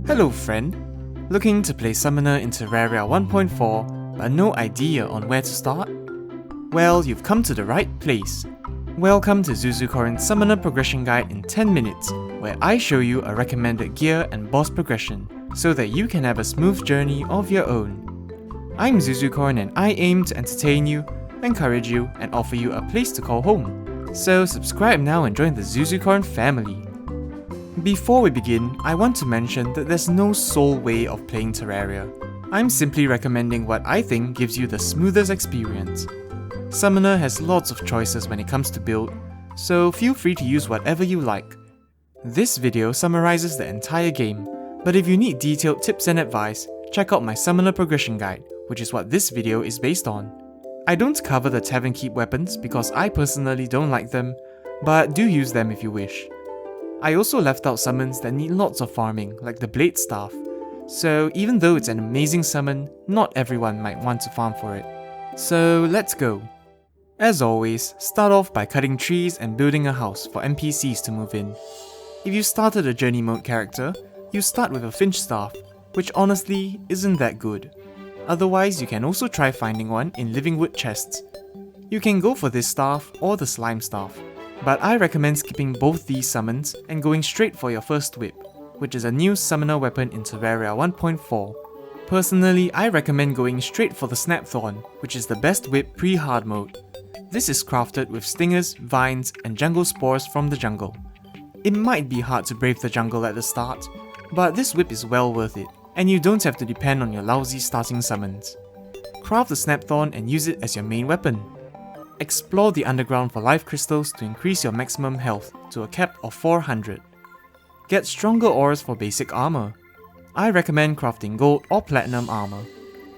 Hello friend! Looking to play Summoner in Terraria 1.4 but no idea on where to start? Well, you've come to the right place. Welcome to Zuzucorn's Summoner Progression Guide in 10 minutes, where I show you a recommended gear and boss progression, so that you can have a smooth journey of your own. I'm Zuzucorn and I aim to entertain you, encourage you, and offer you a place to call home. So subscribe now and join the Zuzucorn family. Before we begin, I want to mention that there's no sole way of playing Terraria. I'm simply recommending what I think gives you the smoothest experience. Summoner has lots of choices when it comes to build, so feel free to use whatever you like. This video summarizes the entire game, but if you need detailed tips and advice, check out my Summoner Progression Guide, which is what this video is based on. I don't cover the Tavern Keep weapons because I personally don't like them, but do use them if you wish. I also left out summons that need lots of farming, like the Blade Staff, so even though it's an amazing summon, not everyone might want to farm for it. So let's go. As always, start off by cutting trees and building a house for NPCs to move in. If you started a journey mode character, you start with a Finch Staff, which honestly isn't that good. Otherwise, you can also try finding one in Living Wood chests. You can go for this staff or the Slime Staff, but I recommend skipping both these summons and going straight for your first whip, which is a new summoner weapon in Terraria 1.4. Personally, I recommend going straight for the Snapthorn, which is the best whip pre-hard mode. This is crafted with stingers, vines, and jungle spores from the jungle. It might be hard to brave the jungle at the start, but this whip is well worth it, and you don't have to depend on your lousy starting summons. Craft the Snapthorn and use it as your main weapon. Explore the underground for life crystals to increase your maximum health to a cap of 400. Get stronger ores for basic armor. I recommend crafting gold or platinum armor.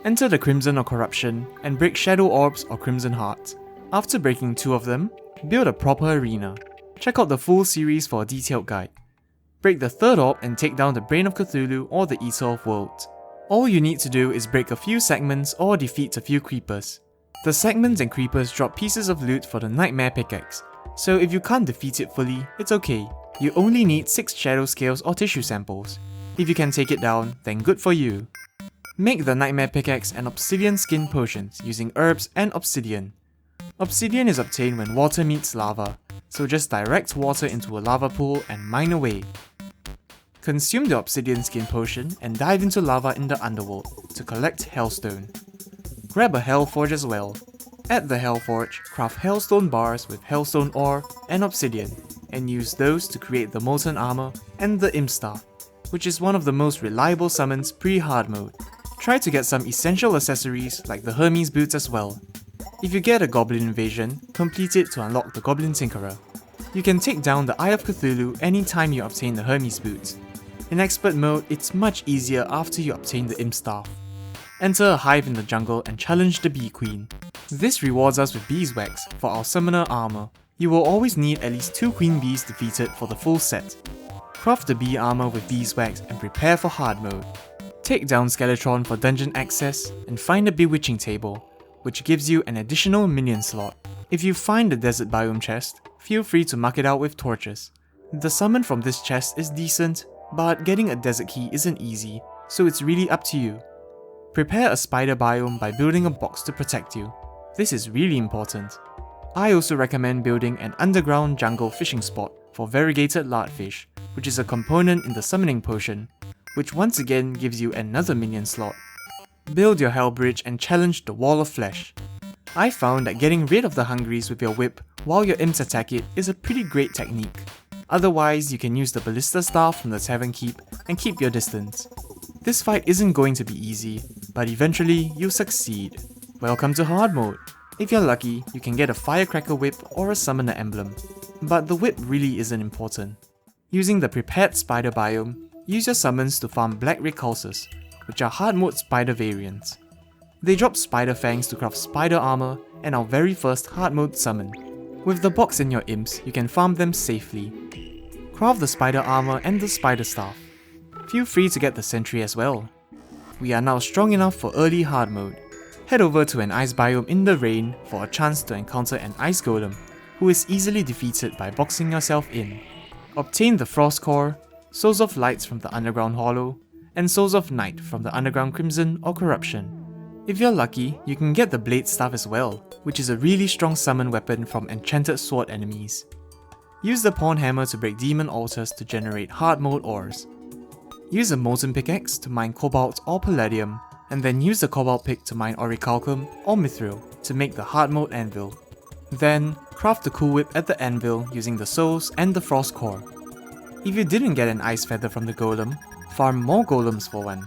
Enter the Crimson or Corruption and break Shadow Orbs or Crimson Hearts. After breaking 2 of them, build a proper arena. Check out the full series for a detailed guide. Break the 3rd orb and take down the Brain of Cthulhu or the Eater of Worlds. All you need to do is break a few segments or defeat a few creepers. The segments and creepers drop pieces of loot for the Nightmare Pickaxe, so if you can't defeat it fully, it's okay. You only need 6 shadow scales or tissue samples. If you can take it down, then good for you. Make the Nightmare Pickaxe and Obsidian Skin Potions using herbs and obsidian. Obsidian is obtained when water meets lava, so just direct water into a lava pool and mine away. Consume the Obsidian Skin Potion and dive into lava in the underworld to collect Hellstone. Grab a Hellforge as well. At the Hellforge, craft Hellstone bars with Hellstone ore and obsidian, and use those to create the Molten Armor and the Imp Staff, which is one of the most reliable summons pre-hard mode. Try to get some essential accessories like the Hermes boots as well. If you get a Goblin Invasion, complete it to unlock the Goblin Tinkerer. You can take down the Eye of Cthulhu anytime you obtain the Hermes boots. In Expert mode, it's much easier after you obtain the Imp Staff. Enter a hive in the jungle and challenge the Bee Queen. This rewards us with beeswax for our summoner armor. You will always need at least 2 queen bees defeated for the full set. Craft the bee armor with beeswax and prepare for hard mode. Take down Skeletron for dungeon access and find a bewitching table, which gives you an additional minion slot. If you find the desert biome chest, feel free to mark it out with torches. The summon from this chest is decent, but getting a desert key isn't easy, so it's really up to you. Prepare a spider biome by building a box to protect you. This is really important. I also recommend building an underground jungle fishing spot for variegated lardfish, which is a component in the summoning potion, which once again gives you another minion slot. Build your hell bridge and challenge the wall of flesh. I found that getting rid of the hungries with your whip while your imps attack it is a pretty great technique. Otherwise, you can use the ballista staff from the Tavern Keep and keep your distance. This fight isn't going to be easy, but eventually you'll succeed. Welcome to hard mode. If you're lucky, you can get a firecracker whip or a summoner emblem, but the whip really isn't important. Using the prepared spider biome, use your summons to farm black recalces, which are hard mode spider variants. They drop spider fangs to craft spider armor and our very first hard mode summon. With the box and your imps, you can farm them safely. Craft the spider armor and the spider staff. Feel free to get the sentry as well. We are now strong enough for early hard mode. Head over to an ice biome in the rain for a chance to encounter an ice golem, who is easily defeated by boxing yourself in. Obtain the frost core, Souls of Lights from the underground hollow, and Souls of Night from the Underground Crimson or Corruption. If you're lucky, you can get the Blade Staff as well, which is a really strong summon weapon from enchanted sword enemies. Use the Pawn Hammer to break demon altars to generate hard mode ores. Use a Molten Pickaxe to mine Cobalt or Palladium, and then use the Cobalt Pick to mine Orichalcum or Mithril to make the hard mode anvil. Then, craft the Cool Whip at the anvil using the souls and the Frost Core. If you didn't get an Ice Feather from the Golem, farm more Golems for one.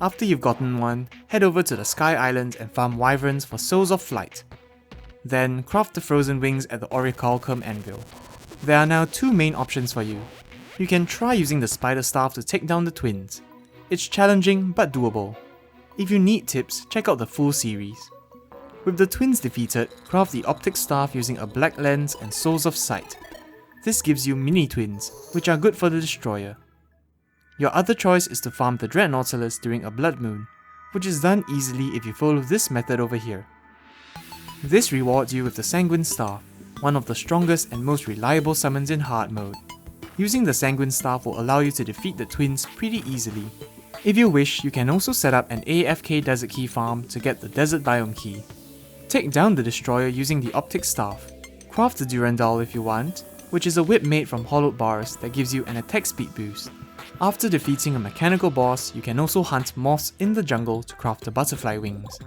After you've gotten one, head over to the Sky Island and farm Wyverns for Souls of Flight. Then, craft the Frozen Wings at the Orichalcum anvil. There are now two main options for you. You can try using the Spider Staff to take down the twins. It's challenging but doable. If you need tips, check out the full series. With the twins defeated, craft the Optic Staff using a Black Lens and Souls of Sight. This gives you mini twins, which are good for the Destroyer. Your other choice is to farm the Dread Nautilus during a Blood Moon, which is done easily if you follow this method over here. This rewards you with the Sanguine Staff, one of the strongest and most reliable summons in hard mode. Using the Sanguine Staff will allow you to defeat the twins pretty easily. If you wish, you can also set up an AFK Desert Key farm to get the Desert Biome Key. Take down the Destroyer using the Optic Staff. Craft the Durandal if you want, which is a whip made from hollowed bars that gives you an attack speed boost. After defeating a mechanical boss, you can also hunt moths in the jungle to craft the butterfly wings.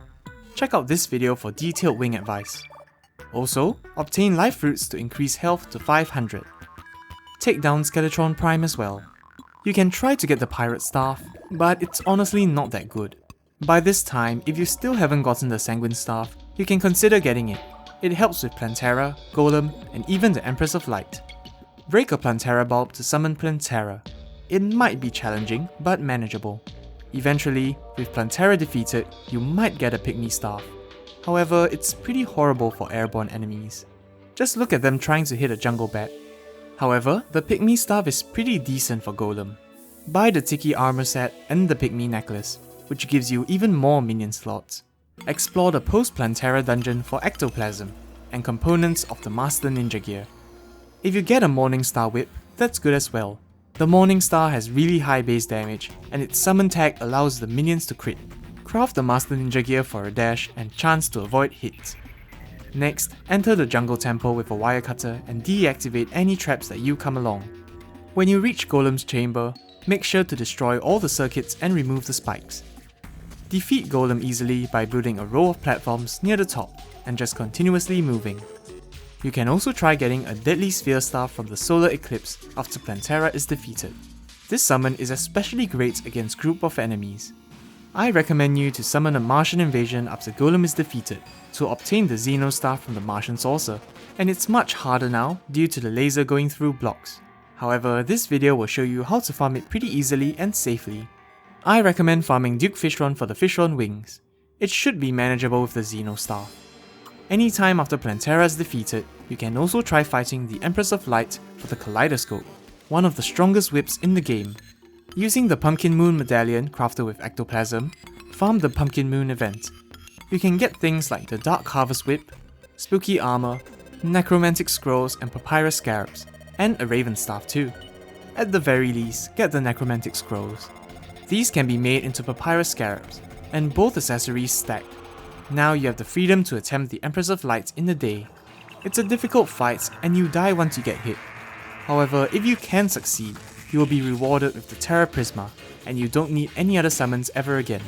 Check out this video for detailed wing advice. Also, obtain life fruits to increase health to 500. Take down Skeletron Prime as well. You can try to get the Pirate Staff, but it's honestly not that good. By this time, if you still haven't gotten the Sanguine Staff, you can consider getting it. It helps with Plantera, Golem, and even the Empress of Light. Break a Plantera bulb to summon Plantera. It might be challenging, but manageable. Eventually, with Plantera defeated, you might get a Pygmy Staff. However, it's pretty horrible for airborne enemies. Just look at them trying to hit a jungle bat. However, the Pygmy Staff is pretty decent for Golem. Buy the Tiki armor set and the Pygmy necklace, which gives you even more minion slots. Explore the post-Plantera dungeon for Ectoplasm, and components of the Master Ninja gear. If you get a Morning Star Whip, that's good as well. The Morning Star has really high base damage, and its summon tag allows the minions to crit. Craft the Master Ninja gear for a dash and chance to avoid hits. Next, enter the Jungle Temple with a wire cutter and deactivate any traps that you come along. When you reach Golem's chamber, make sure to destroy all the circuits and remove the spikes. Defeat Golem easily by building a row of platforms near the top and just continuously moving. You can also try getting a Deadly Sphere Staff from the Solar Eclipse after Plantera is defeated. This summon is especially great against group of enemies. I recommend you to summon a Martian invasion after Golem is defeated to obtain the Xeno Staff from the Martian Saucer, and it's much harder now due to the laser going through blocks. However, this video will show you how to farm it pretty easily and safely. I recommend farming Duke Fishron for the Fishron wings. It should be manageable with the Xeno Staff. Anytime after Plantera is defeated, you can also try fighting the Empress of Light for the Kaleidoscope, one of the strongest whips in the game. Using the Pumpkin Moon Medallion crafted with Ectoplasm, farm the Pumpkin Moon event. You can get things like the Dark Harvest Whip, Spooky Armor, Necromantic Scrolls and Papyrus Scarabs, and a Raven Staff too. At the very least, get the Necromantic Scrolls. These can be made into Papyrus Scarabs, and both accessories stacked. Now you have the freedom to attempt the Empress of Light in the day. It's a difficult fight and you die once you get hit. However, if you can succeed, you will be rewarded with the Terra Prisma, and you don't need any other summons ever again.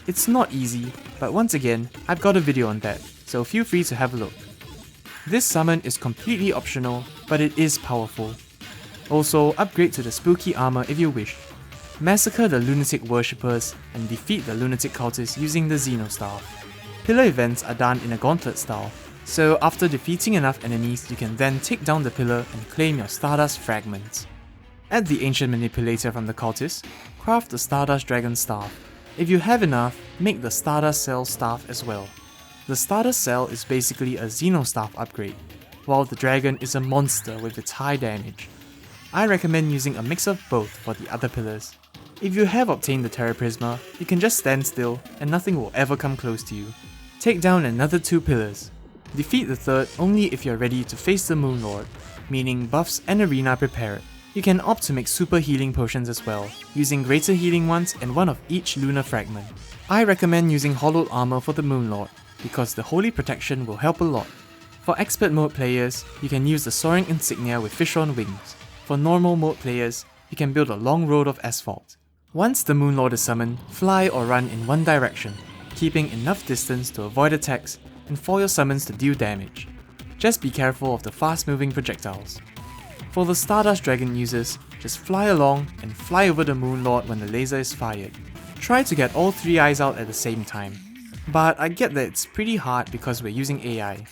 It's not easy, but once again, I've got a video on that, so feel free to have a look. This summon is completely optional, but it is powerful. Also, upgrade to the Spooky Armor if you wish. Massacre the Lunatic Worshippers and defeat the Lunatic Cultists using the Xeno Staff. Pillar events are done in a gauntlet style, so after defeating enough enemies, you can then take down the pillar and claim your Stardust Fragments. Add the Ancient Manipulator from the Cultists, craft the Stardust Dragon Staff. If you have enough, make the Stardust Cell Staff as well. The Stardust Cell is basically a Xeno Staff upgrade, while the Dragon is a monster with its high damage. I recommend using a mix of both for the other pillars. If you have obtained the Terra Prisma, you can just stand still and nothing will ever come close to you. Take down another 2 pillars. Defeat the third only if you're ready to face the Moonlord, meaning buffs and arena prepared. You can opt to make super healing potions as well, using greater healing ones and one of each lunar fragment. I recommend using hollowed armor for the Moonlord, because the holy protection will help a lot. For expert mode players, you can use the soaring insignia with fish on wings. For normal mode players, you can build a long road of asphalt. Once the Moonlord is summoned, fly or run in one direction, keeping enough distance to avoid attacks and for your summons to deal damage. Just be careful of the fast moving projectiles. For the Stardust Dragon users, just fly along and fly over the Moonlord when the laser is fired. Try to get all 3 eyes out at the same time, but I get that it's pretty hard because we're using AI.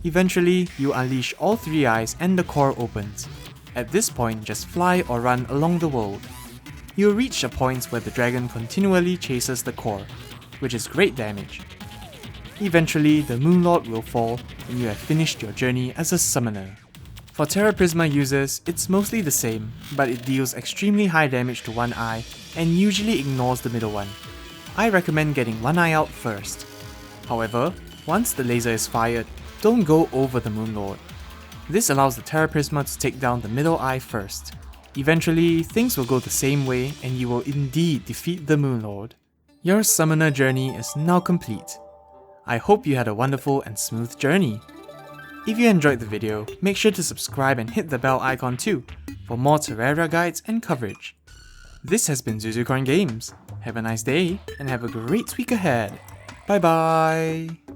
Eventually, you unleash all 3 eyes and the core opens. At this point, just fly or run along the world. You'll reach a point where the dragon continually chases the core, which is great damage. Eventually, the Moonlord will fall and you have finished your journey as a summoner. For Terra Prisma users, it's mostly the same, but it deals extremely high damage to one eye and usually ignores the middle one. I recommend getting one eye out first. However, once the laser is fired, don't go over the Moonlord. This allows the Terra Prisma to take down the middle eye first. Eventually, things will go the same way and you will indeed defeat the Moonlord. Your summoner journey is now complete. I hope you had a wonderful and smooth journey. If you enjoyed the video, make sure to subscribe and hit the bell icon too, for more Terraria guides and coverage. This has been Zuzucorn Games. Have a nice day, and have a great week ahead. Bye bye!